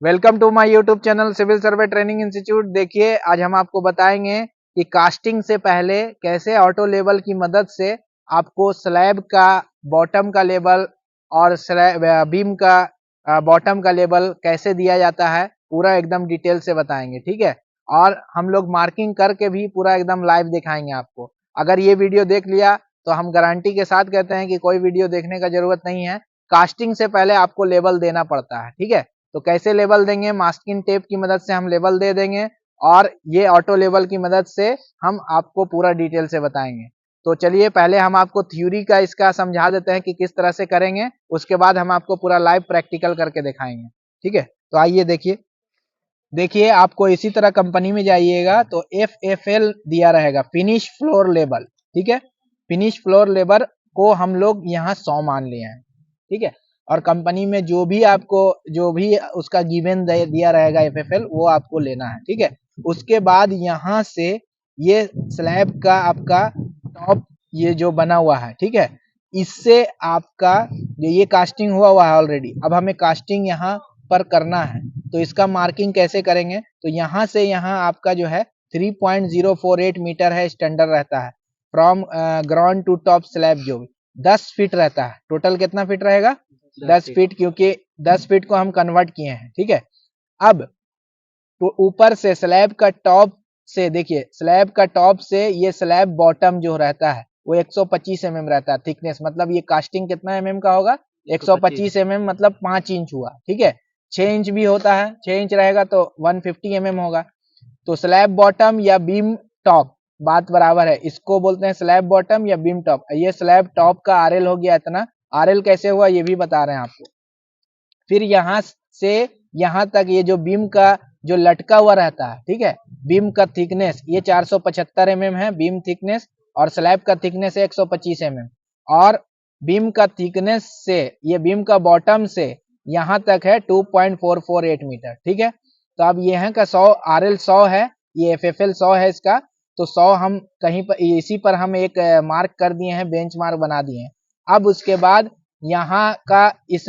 Welcome to my YouTube channel civil survey training institute. देखिए आज हम आपको बताएंगे कि कास्टिंग से पहले कैसे ऑटो लेवल की मदद से आपको स्लैब का बॉटम का लेवल और बीम का बॉटम का लेवल कैसे दिया जाता है, पूरा एकदम डिटेल से बताएंगे। ठीक है, और हम लोग मार्किंग करके भी पूरा एकदम लाइव दिखाएंगे आपको। अगर ये वीडियो देख लिया तो हम गारंटी के साथ कहते हैं कि कोई वीडियो देखने का जरूरत नहीं है। कास्टिंग से पहले आपको लेवल देना पड़ता है। ठीक है, तो कैसे लेवल देंगे, मास्किंग टेप की मदद से हम लेवल दे देंगे और ये ऑटो लेवल की मदद से हम आपको पूरा डिटेल से बताएंगे। तो चलिए पहले हम आपको थ्योरी का इसका समझा देते हैं कि किस तरह से करेंगे, उसके बाद हम आपको पूरा लाइव प्रैक्टिकल करके दिखाएंगे। ठीक है, तो आइए देखिए आपको इसी तरह कंपनी में जाइएगा तो FFL दिया रहेगा, फिनिश फ्लोर लेवल। ठीक है, फिनिश फ्लोर लेवल को हम लोग यहाँ 100 मान लिए हैं। ठीक है, और कंपनी में जो भी उसका गिवन दिया रहेगा FFL वो आपको लेना है। ठीक है, उसके बाद यहाँ से ये स्लैब का आपका टॉप ये जो बना हुआ है, ठीक है, इससे आपका जो ये कास्टिंग हुआ है ऑलरेडी, अब हमें कास्टिंग यहाँ पर करना है। तो इसका मार्किंग कैसे करेंगे, तो यहाँ से यहाँ आपका जो है 3.048 मीटर है, स्टैंडर्ड रहता है from ground to top slab. जो 10 फीट रहता है, टोटल कितना फीट रहेगा, 10 फीट, क्योंकि 10 फीट को हम कन्वर्ट किए हैं। ठीक है, अब तो ऊपर से स्लैब का टॉप से, देखिए स्लैब का टॉप से ये स्लैब बॉटम जो रहता है वो 125 mm रहता है थिकनेस, मतलब ये कास्टिंग कितना mm का होगा, 125 mm, मतलब 5 इंच हुआ। ठीक है, 6 इंच भी होता है, 6 इंच रहेगा तो 150 mm होगा। तो स्लैब बॉटम या बीम टॉप बात बराबर है, इसको बोलते हैं स्लैब बॉटम या बीम टॉप। ये स्लैब टॉप का RL हो गया इतना, RL कैसे हुआ ये भी बता रहे हैं आपको। फिर यहाँ से यहाँ तक ये जो बीम का जो लटका हुआ रहता है, ठीक है, बीम का थिकनेस ये 475 mm है बीम थिकनेस, और स्लैब का थिकनेस है 125 mm। और बीम का थिकनेस से ये बीम का बॉटम से यहाँ तक है 2.448 मीटर। ठीक है, तो अब यहाँ का 100 RL 100 है, ये FFL 100 है इसका, तो 100 हम कहीं पर इसी पर हम एक मार्क कर दिए हैं, बेंच मार्क बना दिए हैं। अब उसके बाद यहाँ का इस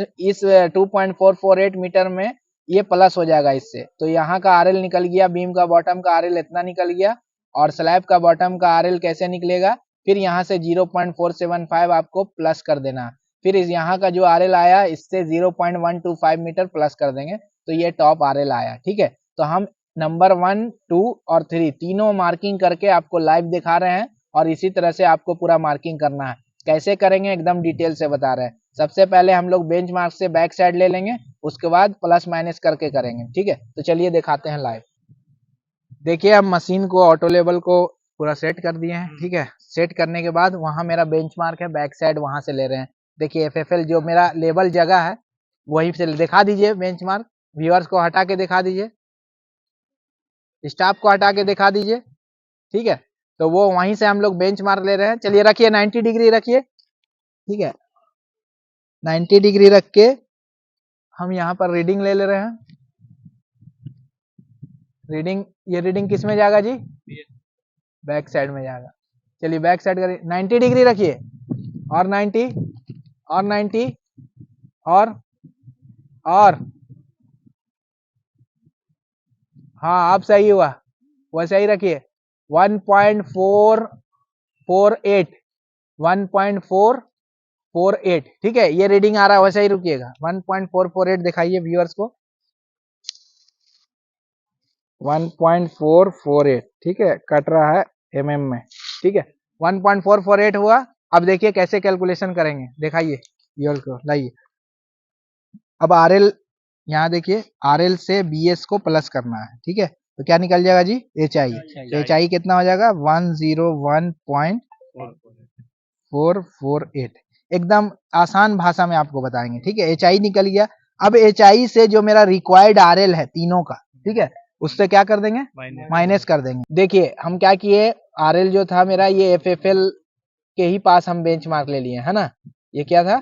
2.448 मीटर में ये प्लस हो जाएगा इससे, तो यहाँ का RL निकल गया, बीम का बॉटम का RL इतना निकल गया, और स्लैब का बॉटम का RL कैसे निकलेगा, फिर यहाँ से 0.475 आपको प्लस कर देना, फिर इस यहाँ का जो RL आया इससे 0.125 मीटर प्लस कर देंगे, तो ये टॉप RL आया। ठीक है, तो हम नंबर 1, 2 और 3 तीनों मार्किंग करके आपको लाइव दिखा रहे हैं, और इसी तरह से आपको पूरा मार्किंग करना है। कैसे करेंगे एकदम डिटेल से बता रहे हैं। सबसे पहले हम लोग बेंच मार्क से बैक साइड ले लेंगे, उसके बाद प्लस माइनस करके करेंगे। ठीक है, तो चलिए दिखाते हैं लाइव। देखिए हम मशीन को ऑटो लेवल को पूरा सेट कर दिए हैं। ठीक है, सेट करने के बाद वहां मेरा बेंच मार्क है, बैक साइड वहां से ले रहे हैं। देखिए FFL जो मेरा लेवल जगह है वहीं से दिखा दीजिए बेंच मार्क, व्यूअर्स को हटा के दिखा दीजिए, स्टाफ को हटा के दिखा दीजिए। ठीक है, तो वो वहीं से हम लोग बेंच मार्क ले रहे हैं। चलिए रखिए 90 डिग्री रखिए। ठीक है, 90 डिग्री रख के हम यहाँ पर रीडिंग ले रहे हैं। रीडिंग, ये रीडिंग किस में जाएगा जी, बैक साइड में जाएगा। चलिए बैक साइड करिए, 90 डिग्री रखिए, और 90, और 90, और हाँ अब सही हुआ, वैसे ही रखिए। 1.448, 1.448। ठीक है, ये रीडिंग आ रहा है, वैसे ही रुकिएगा। 1.448 दिखाइए व्यूअर्स को, 1.448। ठीक है, कट रहा है mm में। ठीक है, 1.448 हुआ। अब देखिए कैसे कैलकुलेशन करेंगे, दिखाइए व्यूअर्स को, लाइए। अब RL यहाँ देखिए, RL से BS को प्लस करना है। ठीक है, तो क्या निकल जाएगा जी, HI। तो HI कितना हो जाएगा, 101.448। एकदम आसान भाषा में आपको बताएंगे। ठीक है, HI निकल गया। अब HI से जो मेरा रिक्वायर्ड RL है तीनों का, ठीक है, उससे क्या कर देंगे, माइनस कर देंगे। देखिए हम क्या किए, RL जो था मेरा ये FFL के ही पास हम बेंच मार्क ले लिए है ना, ये क्या था,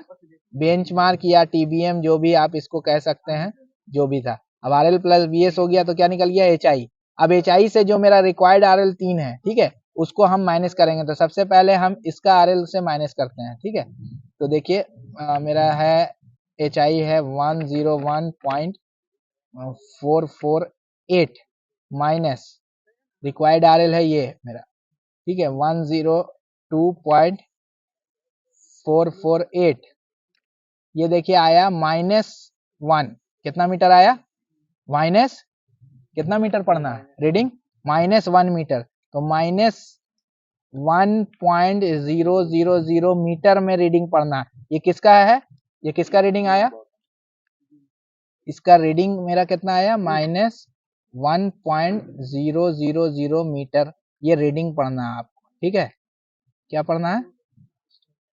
बेंच मार्क या TBM जो भी आप इसको कह सकते हैं, जो भी था। अब RL प्लस BS हो गया तो क्या निकल गया, HI। अब HI से जो मेरा रिक्वायर्ड RL 3 है, ठीक है, उसको हम माइनस करेंगे। तो सबसे पहले हम इसका RL से माइनस करते हैं। ठीक है, तो देखिए मेरा है HI है 101.448। 448 माइनस रिक्वायर्ड RL है ये मेरा, ठीक है, 102.448, ये देखिए आया -1, कितना मीटर आया, माइनस कितना मीटर पढ़ना है रीडिंग, -1 मीटर, तो -1.000 मीटर में रीडिंग पढ़ना है। ये किसका है, ये किसका रीडिंग आया, इसका रीडिंग मेरा कितना आया, -1.000 मीटर, ये रीडिंग पढ़ना है आपको, ठीक है, क्या पढ़ना है,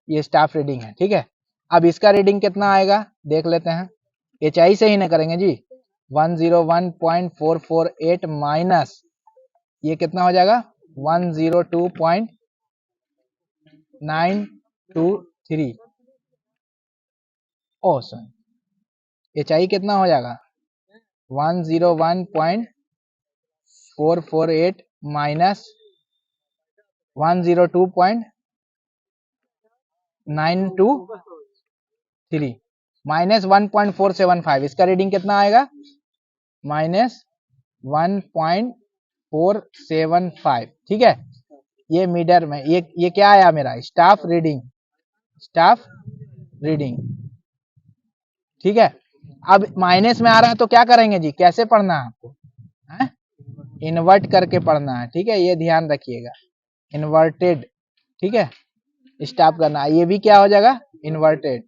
ये स्टाफ रीडिंग है, ठीक है। अब इसका रीडिंग कितना आएगा देख लेते हैं, HI से ही ना करेंगे जी, 101.448 माइनस ये कितना हो जाएगा 102.923, ओ सॉरी HI कितना हो जाएगा 101.448 माइनस 102.923 माइनस 1.475, इसका रीडिंग कितना आएगा -1.475, ठीक है। ये मीटर में ये क्या आया मेरा स्टाफ रीडिंग, स्टाफ रीडिंग, ठीक है। अब माइनस में आ रहा है तो क्या करेंगे जी, कैसे पढ़ना है आपको, इन्वर्ट करके पढ़ना है, ठीक है, ये ध्यान रखिएगा, इन्वर्टेड, ठीक है, स्टाफ करना, ये भी क्या हो जाएगा इन्वर्टेड,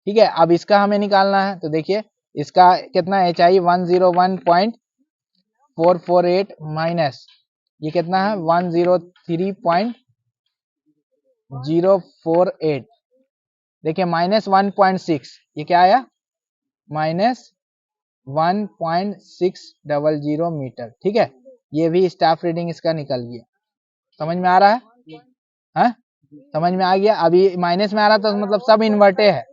ठीक है। अब इसका हमें निकालना है, तो देखिए इसका कितना HI 101.448 माइनस ये कितना है 103.048, देखिए -1.6, ये क्या आया -1.600 मीटर, ठीक है। ये भी स्टाफ रीडिंग इसका निकल गया, समझ में आ रहा है, समझ में आ गया। अभी माइनस में आ रहा तो मतलब सब इन्वर्टे है,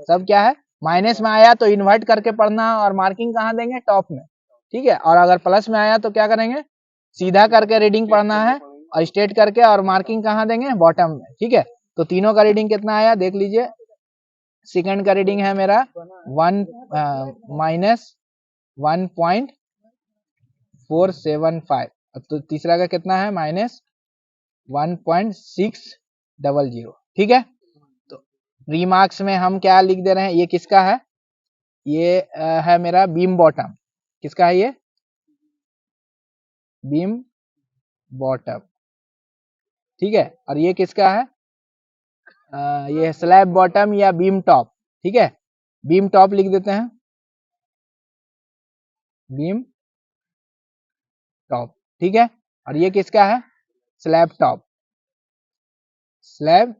सब क्या है माइनस में आया तो इन्वर्ट करके पढ़ना और मार्किंग कहाँ देंगे टॉप में, ठीक है। और अगर प्लस में आया तो क्या करेंगे सीधा करके रीडिंग पढ़ना है और स्ट्रेट करके, और मार्किंग कहाँ देंगे बॉटम में, ठीक है। तो तीनों का रीडिंग कितना आया देख लीजिए, सेकंड का रीडिंग है मेरा -1.475, तो तीसरा का कितना है -1.600, ठीक है। तो रिमार्क्स में हम क्या लिख दे रहे हैं, ये किसका है, ये है मेरा बीम बॉटम, किसका है ये बीम बॉटम, ठीक है। और ये किसका है ये स्लैब बॉटम या बीम टॉप, ठीक है, बीम टॉप लिख देते हैं, बीम टॉप, ठीक है। और ये किसका है स्लैब टॉप, स्लैब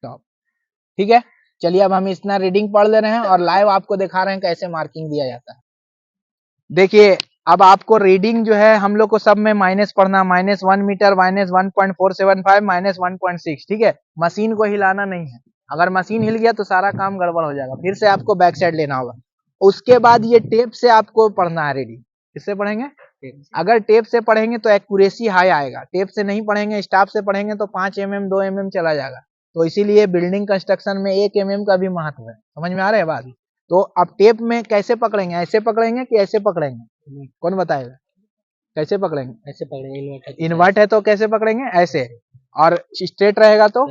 टॉप, ठीक है। चलिए अब हम इतना रीडिंग पढ़ ले रहे हैं और लाइव आपको दिखा रहे हैं कैसे मार्किंग दिया जाता है। देखिए अब आपको रीडिंग जो है हम लोग को सब में माइनस पढ़ना, -1 मीटर, -1.475, -1.6, ठीक है। मशीन को हिलाना नहीं है, अगर मशीन हिल गया तो सारा काम गड़बड़ हो जाएगा, फिर से आपको बैक साइड लेना होगा। उसके बाद ये टेप से आपको पढ़ना है रीडिंग, किससे पढ़ेंगे, अगर टेप से पढ़ेंगे तो एक्यूरेसी हाई आएगा, टेप से नहीं पढ़ेंगे स्टाफ से पढ़ेंगे तो 5 mm 2 mm चला जाएगा, तो इसीलिए बिल्डिंग कंस्ट्रक्शन में 1 mm का भी महत्व है, समझ में आ रहा है बात। तो अब टेप में कैसे पकड़ेंगे, ऐसे पकड़ेंगे कि ऐसे पकड़ेंगे, कौन बताएगा कैसे पकड़ेंगे, ऐसे पकड़ेंगे, इन्वर्ट है तो कैसे पकड़ेंगे ऐसे, और स्ट्रेट रहेगा तो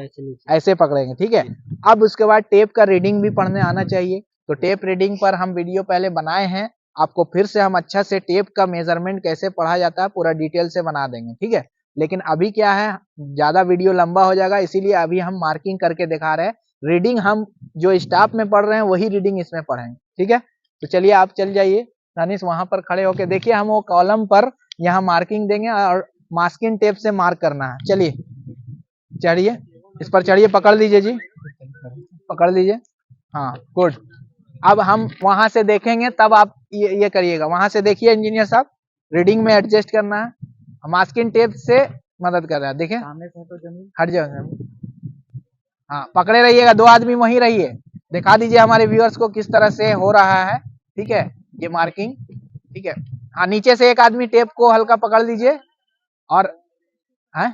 ऐसे पकड़ेंगे, ठीक है। अब उसके बाद टेप का रीडिंग भी पढ़ने आना चाहिए, तो टेप रीडिंग पर हम वीडियो पहले बनाए हैं, आपको फिर से हम अच्छा से टेप का मेजरमेंट कैसे पढ़ा जाता है पूरा डिटेल से बना देंगे, ठीक है। लेकिन अभी क्या है ज्यादा वीडियो लंबा हो जाएगा, इसीलिए अभी हम मार्किंग करके दिखा रहे हैं, रीडिंग हम जो स्टाफ में पढ़ रहे हैं वही रीडिंग इसमें पढ़ेंगे, ठीक है। तो चलिए आप चल जाइए दानिश, वहां पर खड़े होके देखिए, हम वो कॉलम पर यहाँ मार्किंग देंगे और मास्किंग टेप से मार्क करना है। चलिए चढ़िए, इस पर चढ़िए, पकड़ लीजिए जी, पकड़ लीजिए, हाँ गुड। अब हम वहां से देखेंगे तब आप ये करिएगा, वहां से देखिए इंजीनियर साहब, रीडिंग में एडजस्ट करना है, मास्किंग टेप से मदद कर रहा है, देखिए हट जाओ, हाँ पकड़े रहिएगा, 2 आदमी वहीं रहिए, दिखा दीजिए हमारे व्यूअर्स को किस तरह से हो रहा है, ठीक है, ये मार्किंग, ठीक है। हाँ नीचे से एक आदमी टेप को हल्का पकड़ लीजिए और है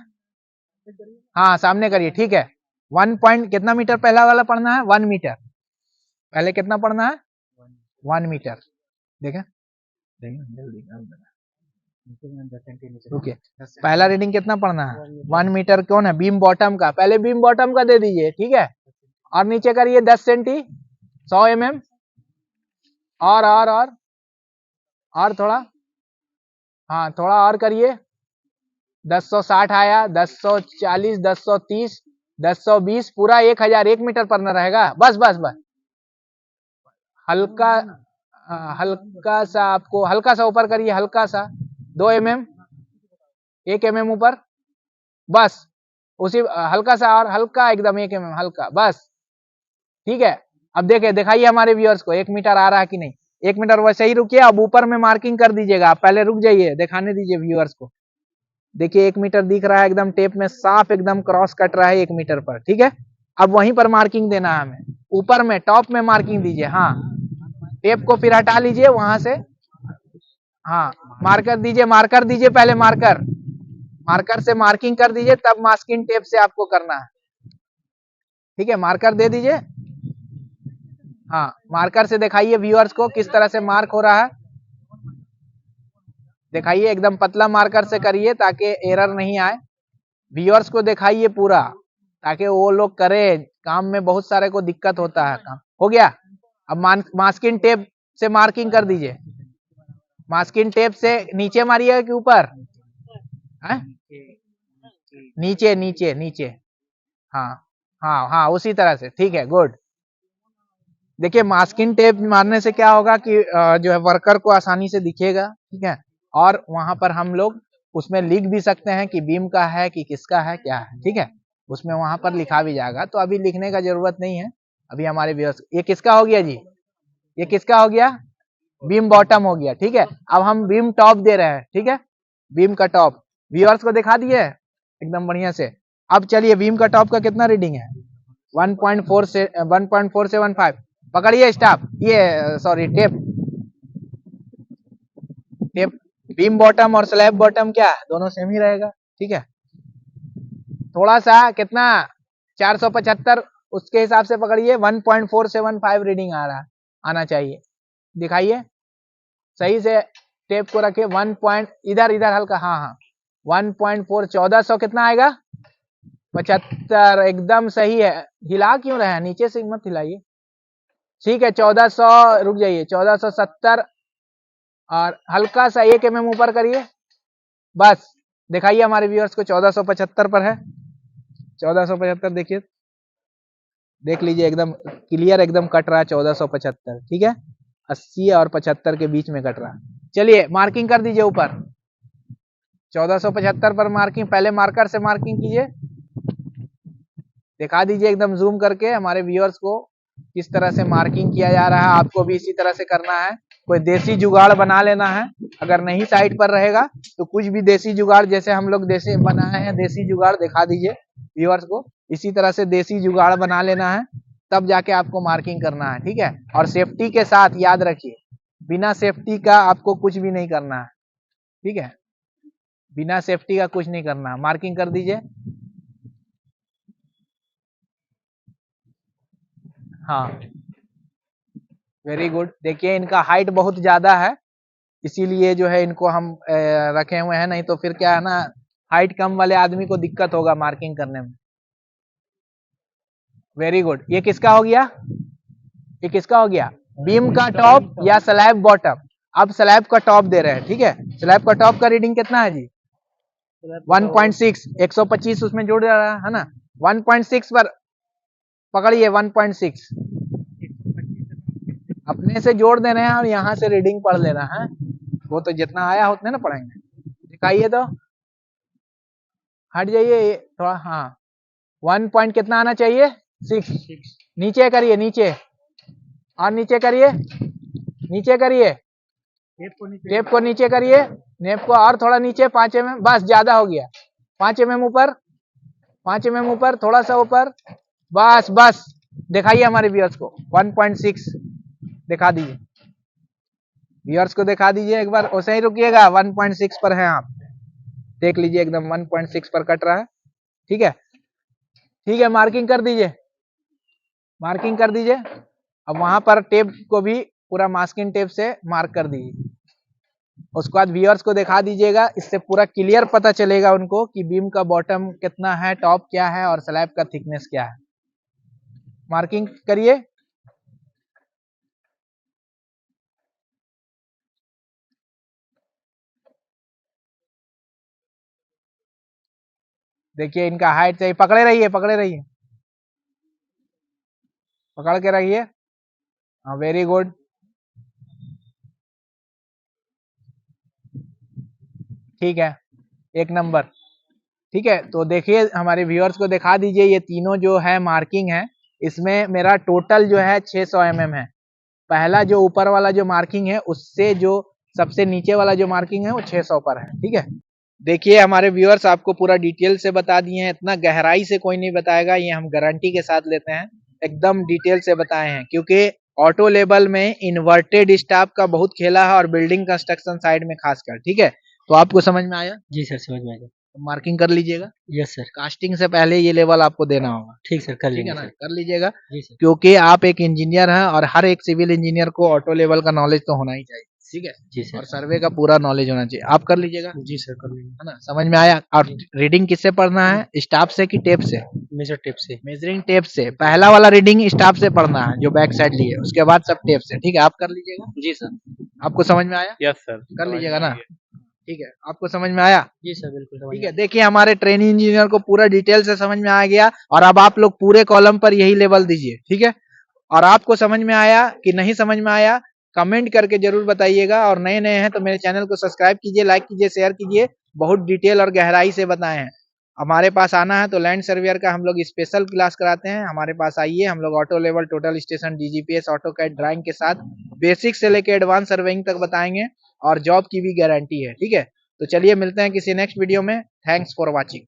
हाँ सामने करिए, ठीक है। 1 पॉइंट कितना मीटर पहला वाला पढ़ना है 1 मीटर, पहले कितना पढ़ना है? 1 मीटर। देखें रुकिए, पहला रीडिंग कितना पढ़ना है? 1 मीटर। कौन है? बीम बॉटम का। पहले बीम बॉटम का दे दीजिए, ठीक है। और नीचे करिए 10 सेंटी, 100 mm। और थोड़ा, हाँ थोड़ा और करिए। 1060 आया, 1040, 1030, 1020, पूरा 1000। 1 मीटर पढ़ना रहेगा। बस बस बस, हल्का हल्का सा, आपको हल्का सा ऊपर करिए, हल्का सा 2 mm, 1 mm ऊपर, बस उसी हल्का सा, और हल्का एकदम 1 mm हल्का, बस ठीक है। अब देखिए, दिखाइए हमारे व्यूअर्स को 1 मीटर आ रहा है कि नहीं। 1 मीटर वैसे ही रुकिए। अब ऊपर में मार्किंग कर दीजिएगा। आप पहले रुक जाइए, दिखाने दीजिए व्यूअर्स को। देखिए 1 मीटर दिख रहा है एकदम टेप में साफ, एकदम क्रॉस कट रहा है 1 मीटर पर, ठीक है। अब वहीं पर मार्किंग देना है हमें, ऊपर में टॉप में मार्किंग दीजिए। हाँ, टेप को फिर हटा लीजिए वहां से। हाँ, मार्कर दीजिए, मार्कर दीजिए, पहले मार्कर, मार्कर से मार्किंग कर दीजिए, तब मास्किंग टेप से आपको करना है, ठीक है। मार्कर दे दीजिए। हाँ, मार्कर से दिखाइए व्यूअर्स को किस तरह से मार्क हो रहा है। दिखाइए, एकदम पतला मार्कर से करिए ताकि एरर नहीं आए। व्यूअर्स को दिखाइए पूरा, ताकि वो लोग करें। काम में बहुत सारे को दिक्कत होता है। काम हो गया। अब मास्किंग टेप से मार्किंग कर दीजिए। मास्किंग टेप से नीचे मारिएगा कि ऊपर? नीचे नीचे नीचे। हाँ हाँ हाँ, उसी तरह से, ठीक है, गुड। देखिए, मास्किंग टेप मारने से क्या होगा कि जो है वर्कर को आसानी से दिखेगा, ठीक है। और वहां पर हम लोग उसमें लिख भी सकते हैं कि बीम का है कि किसका है, क्या है, ठीक है। उसमें वहां पर लिखा भी जाएगा, तो अभी लिखने का जरूरत नहीं है। अभी हमारे व्यूअर्स, ये किसका हो गया जी? ये किसका हो गया? बीम बॉटम हो गया, ठीक है। अब हम बीम टॉप दे रहे हैं, ठीक है। बीम का टॉप व्यूअर्स को दिखा दिए एकदम बढ़िया से। अब चलिए, बीम का टॉप का कितना रीडिंग है? 1.4 से 1.475। पकड़िए स्टाफ, ये sorry tape. Tape beam bottom और स्लैब बॉटम क्या है? दोनों सेम ही रहेगा, ठीक है। थोड़ा सा कितना, 475, उसके हिसाब से पकड़िए। 1.475 रीडिंग आ रहा, आना चाहिए। दिखाइए सही से, टेप को रखिए। 1 पॉइंट, इधर इधर हल्का, हाँ हाँ, 1.4, 1400 कितना आएगा? 75, एकदम सही है। हिला क्यों रहे हैं? नीचे से मत हिलाइए, ठीक है। 1400, रुक जाइए, 1470, और हल्का सा 1 mm ऊपर करिए, बस। दिखाइए हमारे व्यूअर्स को, 1475 पर है। 1475 देखिए, देख लीजिए, एकदम क्लियर, एकदम कट रहा है 1475, ठीक है। 80 और 75 के बीच में कट रहा है। चलिए मार्किंग कर दीजिए ऊपर। 1475 पर मार्किंग, पहले मार्कर से मार्किंग कीजिए। दिखा दीजिए एकदम जूम करके हमारे व्यूअर्स को किस तरह से मार्किंग किया जा रहा है। आपको भी इसी तरह से करना है। कोई देसी जुगाड़ बना लेना है। अगर नहीं साइट पर रहेगा तो कुछ भी देसी जुगाड़, जैसे हम लोग देसी बनाए हैं, देसी जुगाड़ दिखा दीजिए व्यूअर्स को। इसी तरह से देसी जुगाड़ बना लेना है, तब जाके आपको मार्किंग करना है, ठीक है। और सेफ्टी के साथ, याद रखिए, बिना सेफ्टी का आपको कुछ भी नहीं करना है, ठीक है। बिना सेफ्टी का कुछ नहीं करना। मार्किंग कर दीजिए। हाँ, वेरी गुड। देखिए, इनका हाइट बहुत ज्यादा है, इसीलिए जो है इनको हम रखे हुए हैं। नहीं तो फिर क्या है ना, हाइट कम वाले आदमी को दिक्कत होगा मार्किंग करने में। Very good. ये किसका हो गया? ये किसका हो गया? बीम का टॉप या स्लैब बॉटम? अब स्लैब का टॉप दे रहे हैं, ठीक है। स्लैब का टॉप का रीडिंग कितना है जी? 1.6, 125 उसमें जोड़ रहा है ना। 1.6 पर पकड़िए, 1.6 अपने से जोड़ देना है, और यहाँ से रीडिंग पढ़ लेना है। वो तो जितना आया उतने ना पढ़ेंगे। दिखाइए तो, हट जाइए थोड़ा, हाँ। 1 पॉइंट कितना आना चाहिए? 6। नीचे करिए, नीचे, और नीचे करिए, नीचे करिए, टेप को नीचे करिए, नेप को और थोड़ा नीचे, 5 mm, बस ज्यादा हो गया। 5 mm ऊपर, 5 mm ऊपर, थोड़ा सा ऊपर, बस बस। दिखाइए हमारे व्यूअर्स को 1.6 दिखा दीजिए। व्यूअर्स को दिखा दीजिए एक बार, वैसे ही रुकिएगा। 1.6 पर है आप, देख लीजिए एकदम 1.6 पर कट रहा है, ठीक है। ठीक है, मार्किंग कर दीजिए, मार्किंग कर दीजिए। अब वहां पर टेप को भी पूरा मास्किंग टेप से मार्क कर दीजिए। उसके बाद व्यूअर्स को दिखा दीजिएगा, इससे पूरा क्लियर पता चलेगा उनको कि बीम का बॉटम कितना है, टॉप क्या है और स्लैब का थिकनेस क्या है। मार्किंग करिए। देखिए इनका हाइट चाहिए, पकड़े रहिए पकड़े रहिए, पकड़ के रहिए। हाँ वेरी गुड, ठीक है, एक नंबर। ठीक है, तो देखिए हमारे व्यूअर्स को दिखा दीजिए, ये तीनों जो है मार्किंग है, इसमें मेरा टोटल जो है 600 mm है। पहला जो ऊपर वाला जो मार्किंग है उससे जो सबसे नीचे वाला जो मार्किंग है वो 600 पर है। ठीक है, देखिए हमारे व्यूअर्स आपको पूरा डिटेल से बता दिए हैं, इतना गहराई से कोई नहीं बताएगा, ये हम गारंटी के साथ लेते हैं, एकदम डिटेल से बताए हैं, क्योंकि ऑटो लेवल में इन्वर्टेड स्टाफ का बहुत खेला है और बिल्डिंग कंस्ट्रक्शन साइड में खासकर। ठीक है, तो आपको समझ में आया? जी सर समझ में आएगा। तो मार्किंग कर लीजिएगा। Yes sir. कास्टिंग से पहले ये लेवल आपको देना होगा। ठीक सर, कर ठीक है लेंगे ना, सर। कर लीजिएगा, जी सर। क्योंकि आप एक इंजीनियर हैं और हर एक सिविल इंजीनियर को ऑटो लेवल का नॉलेज तो होना ही चाहिए। ठीक है जी सर। और सर्वे का पूरा नॉलेज होना चाहिए। आप कर लीजिएगा। जी सर कर लेंगे। है ना, समझ में आया? और रीडिंग किससे पढ़ना है, स्टाफ से कि टेप से? मेजर टेप से। मेजरिंग टेप से। पहला वाला रीडिंग स्टाफ से पढ़ना है जो बैक साइड लिए, उसके बाद सब टेप से। ठीक है, आप कर लीजिएगा। जी सर। आपको समझ में आया? Yes sir. कर लीजिएगा ना। ठीक है, आपको समझ में आया? जी सर बिल्कुल समझ ठीक में है, देखिए हमारे ट्रेनिंग इंजीनियर को पूरा डिटेल से समझ में आ गया, और अब आप लोग पूरे कॉलम पर यही लेवल दीजिए। ठीक है, और आपको समझ में आया कि नहीं समझ में आया, कमेंट करके जरूर बताइएगा, और नए नए हैं तो मेरे चैनल को सब्सक्राइब कीजिए, लाइक कीजिए, शेयर कीजिए। बहुत डिटेल और गहराई से बताए हैं। हमारे पास आना है तो लैंड सर्वेयर का हम लोग स्पेशल क्लास कराते हैं, हमारे पास आइए। हम लोग auto level, total station, DGPS, auto CAD drawing के साथ बेसिक से लेकर एडवांस सर्वेइंग तक बताएंगे, और जॉब की भी गारंटी है। ठीक है, तो चलिए मिलते हैं किसी नेक्स्ट वीडियो में। Thanks for watching.